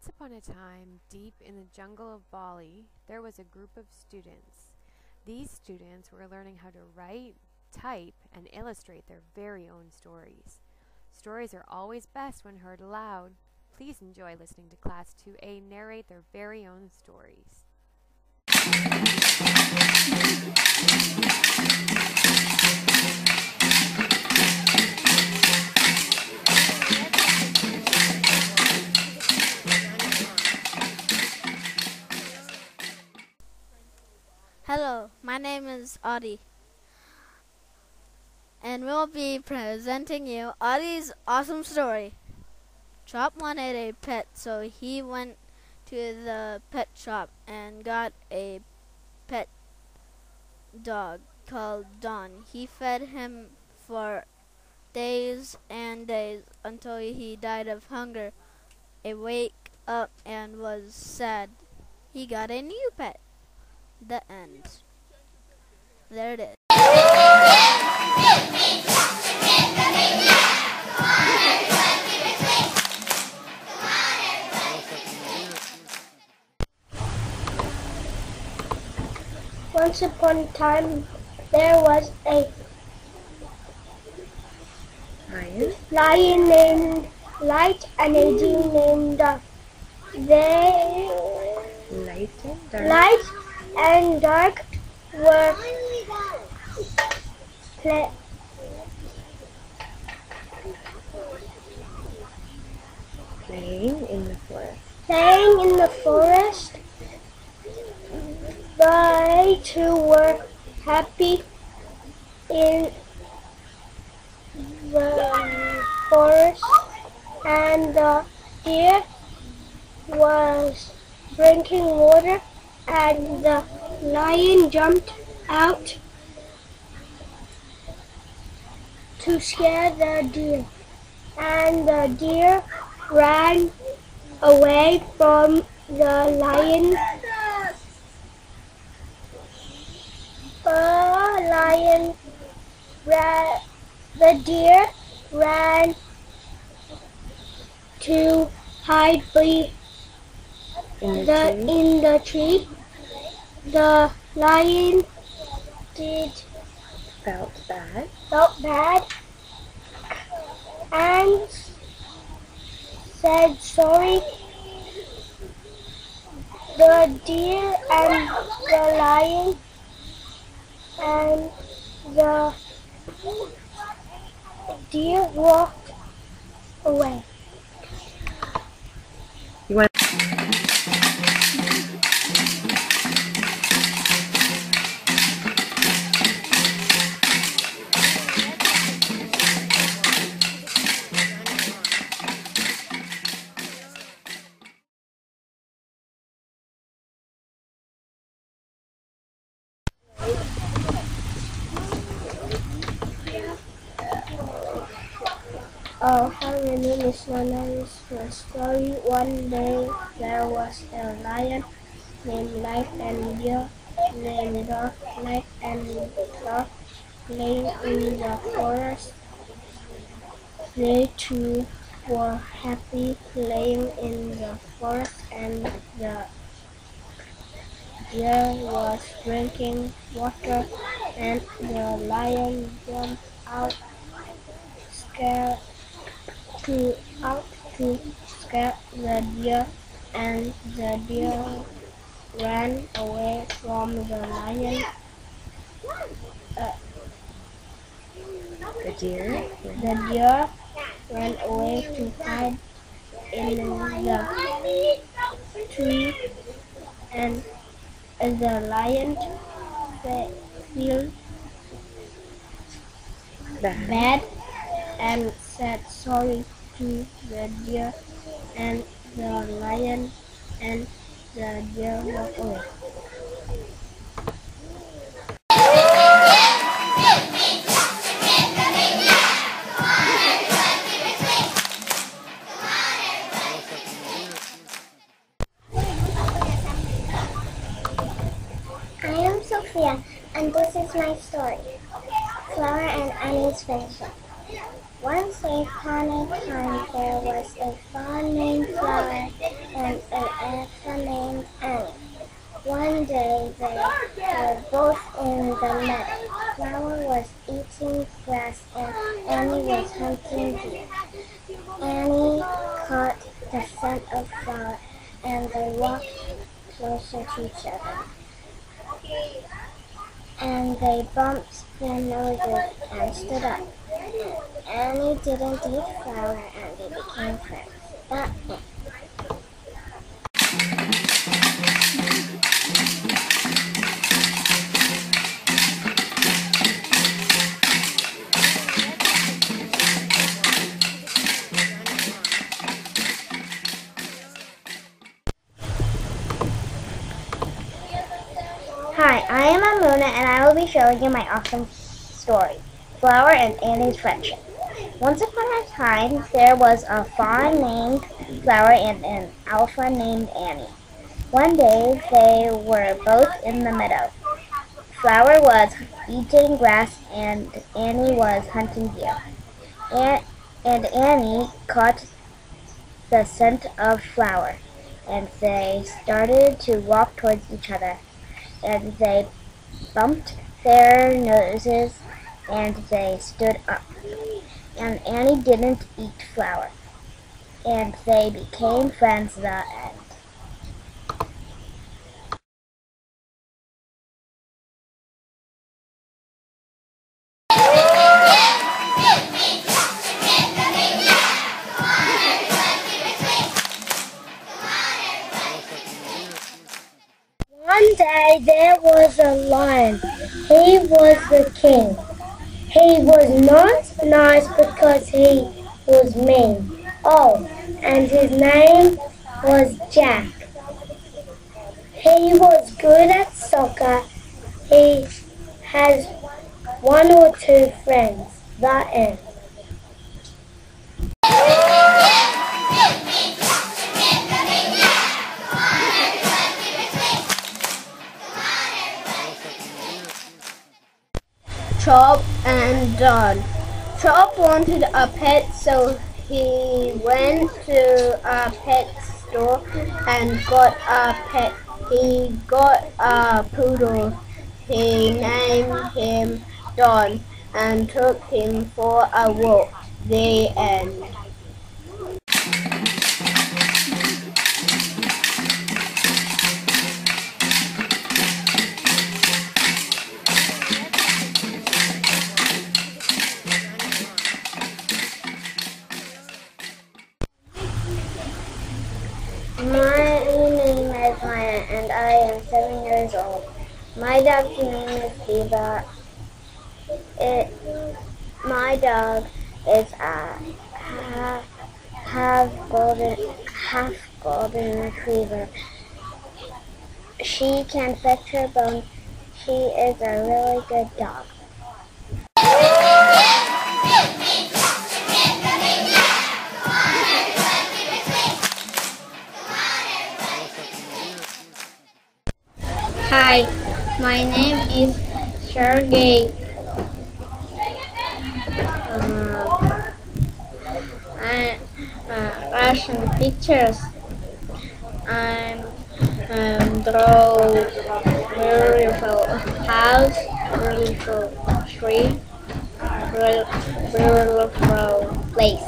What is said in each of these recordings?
Once upon a time, deep in the jungle of Bali, there was a group of students. These students were learning how to write, type, and illustrate their very own stories. Stories are always best when heard aloud. Please enjoy listening to Class 2A narrate their very own stories. Hello, my name is Audie, and we'll be presenting you Audie's awesome story. Chop wanted a pet, so he went to the pet shop and got a pet dog called Don. He fed him for days and days until he died of hunger. He woke up and was sad. He got a new pet. The end. There it is. Once upon a time, there was a lion named Light and a deer named Dark. Light and Dark were Playing in the forest. They two were happy in the forest, and the deer was drinking water, and the lion jumped out to scare the deer, and the deer ran away from the lion. The deer ran to hide in the tree. The lion felt bad and said sorry. The deer and the lion and the deer walked away. Oh, hi, my name is Nana. My story. One day there was a lion named Light and deer named Dark. Light and Dark playing in the forest. They two were happy playing in the forest, and the deer was drinking water, and the lion jumped out to scare the deer, and the deer ran away from the lion. The deer ran away to hide in the tree, and the lion felt bad and said sorry to the deer, and the lion and the deer walked away. I am Sophia, and this is my story, Flower and Annie's Friendship. Once upon a time there was a fawn named Flower and an elf named Annie. One day they were both in the meadow. Flower was eating grass and Annie was hunting deer. Annie caught the scent of Flower and they walked closer to each other. And they bumped their noses and stood up. Annie didn't eat Flower and they became friends. That's it. Hi, I am Amuna and I will be showing you my awesome story, Flower and Annie's Friendship. Once upon a time, there was a fawn named Flower and an alpha named Annie. One day, they were both in the meadow. Flower was eating grass and Annie was hunting deer. And Annie caught the scent of Flower, and they started to walk towards each other. And they bumped their noses and they stood up. And Annie didn't eat Flower. And they became friends the end. One day there was a lion. He was the king. He was not nice because he was mean. Oh, and his name was Jack. He was good at soccer. He has one or two friends. The end. Chop and Don. Chop wanted a pet, so he went to a pet store and got a pet. He got a poodle. He named him Don and took him for a walk. The end. My name is Maya and I am 7 years old. My dog's name is Diva. My dog is a half golden retriever. She can fetch her bone. She is a really good dog. Hi, my name is Sergey. I'm Russian pictures. I'm draw beautiful house, beautiful tree, beautiful place.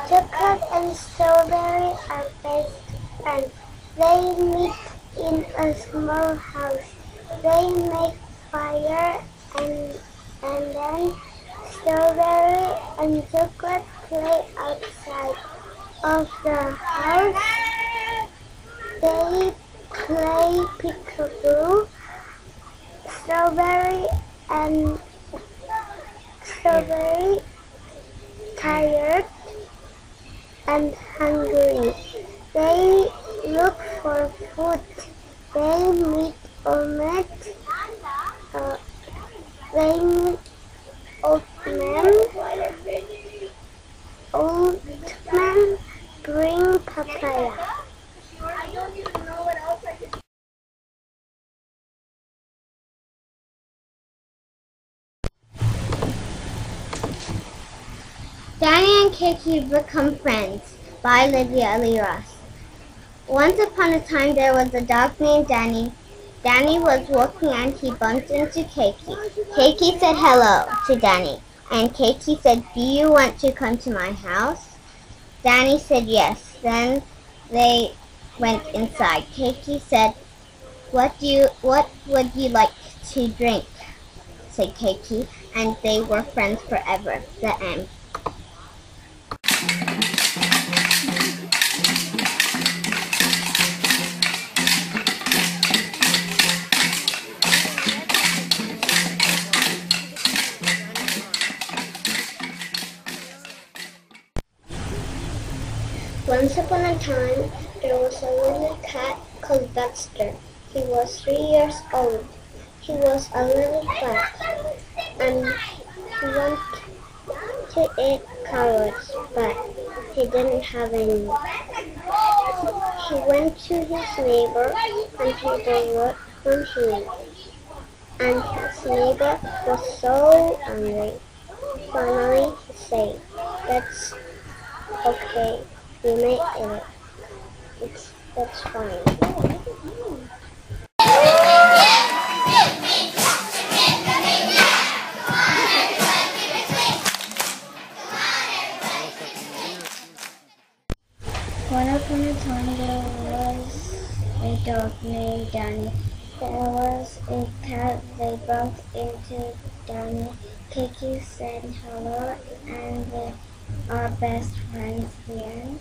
Chocolate and strawberry are best friends. They meet in a small house. They make fire and then strawberry and chocolate play outside of the house. They play peekaboo. Strawberry tired and hungry. They look for food. They meet omelette Uh, Rain old man, old man, bring papaya. Danny and Kiki become friends by Lydia Lee Ross. Once upon a time there was a dog named Danny. Danny was walking and he bumped into Kiki. Kiki said hello to Danny and Kiki said, "Do you want to come to my house?" Danny said yes. Then they went inside. Kiki said, what would you like to drink?" said Kiki, and they were friends forever. The end. Once upon a time, there was a little cat called Dexter. He was 3 years old. He was a little fat, and he wanted to eat carrots, but he didn't have any. He went to his neighbor and told him what he needed. And his neighbor was so angry. Finally, he said, "That's okay. You may eat it. That's fine." Once upon a time there was a dog named Danny. There was a cat. They bumped into Danny. Kiki said hello and they are best friends. The end.